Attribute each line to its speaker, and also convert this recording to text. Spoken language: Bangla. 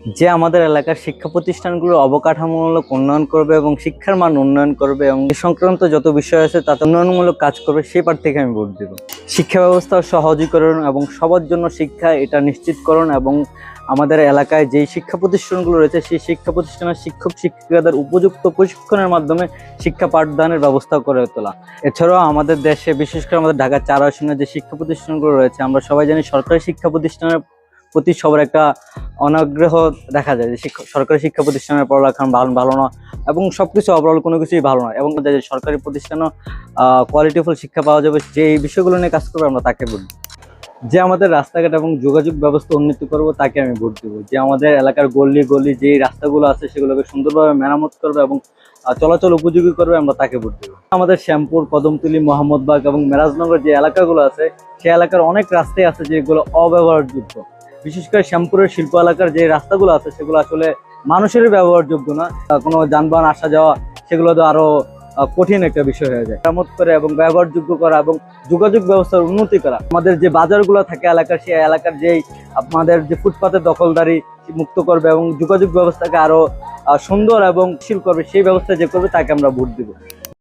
Speaker 1: যে আমাদের এলাকার শিক্ষা প্রতিষ্ঠানগুলোর অবকাঠামোমূলক উন্নয়ন করবে এবং শিক্ষার মান উন্নয়ন করবে এবং এই সংক্রান্ত যত বিষয় আছে তাতে উন্নয়নমূলক কাজ করবে, সেই প্রার্থীকে আমি ভোট দেব। শিক্ষা ব্যবস্থা সহজীকরণ এবং সবার জন্য শিক্ষা এটা নিশ্চিতকরণ এবং আমাদের এলাকায় যেই শিক্ষা প্রতিষ্ঠানগুলো রয়েছে সেই শিক্ষা প্রতিষ্ঠানের শিক্ষক শিক্ষিকাদের উপযুক্ত প্রশিক্ষণের মাধ্যমে শিক্ষা পাঠদানের ব্যবস্থা করে তোলা। এছাড়াও আমাদের দেশে বিশেষ করে আমাদের ঢাকা 4 আসনে যে শিক্ষা প্রতিষ্ঠানগুলো রয়েছে, আমরা সবাই জানি সরকারি শিক্ষা প্রতিষ্ঠানের প্রতি সবার একটা অনাগ্রহ দেখা যায় যে সরকারি শিক্ষা প্রতিষ্ঠানের পড়ালেখা ভালো না এবং সবকিছু ওভারঅল কোনো কিছুই ভালো না, এবং যে সরকারি প্রতিষ্ঠানও কোয়ালিটিফুল শিক্ষা পাওয়া যাবে, যে এই বিষয়গুলো নিয়ে কাজ করবে আমরা তাকে ভোট দেব। যে আমাদের রাস্তাঘাট এবং যোগাযোগ ব্যবস্থা উন্নতি করবো তাকে আমি ভোট দেবো। যে আমাদের এলাকার গলি গলি যে রাস্তাগুলো আছে সেগুলোকে সুন্দরভাবে মেরামত করবে এবং চলাচল উপযোগী করবে, আমরা তাকে ভোট দেবো। আমাদের শ্যামপুর, কদমতলী, মোহাম্মদবাগ এবং মেরাজনগর যে এলাকাগুলো আছে সেই এলাকার অনেক রাস্তাই আছে যেগুলো অব্যবহারযোগ্য। বিশেষ করে শ্যামপুরের শিল্প এলাকার যে রাস্তাগুলো আছে সেগুলো আসলে মানুষেরই ব্যবহারযোগ্য না, কোনো যানবাহন আসা যাওয়া সেগুলো তো আরো কঠিন একটা বিষয় হয়ে যায়। মেরামত করে এবং ব্যবহারযোগ্য করা এবং যোগাযোগ ব্যবস্থার উন্নতি করা, আমাদের যে বাজারগুলো থাকে এলাকার, সেই এলাকার যেই আমাদের যে ফুটপাতের দখলদারি মুক্ত করবে এবং যোগাযোগ ব্যবস্থাকে আরো সুন্দর এবং শীল করবে, সেই ব্যবস্থা যে করবে তাকে আমরা ভোট দিব।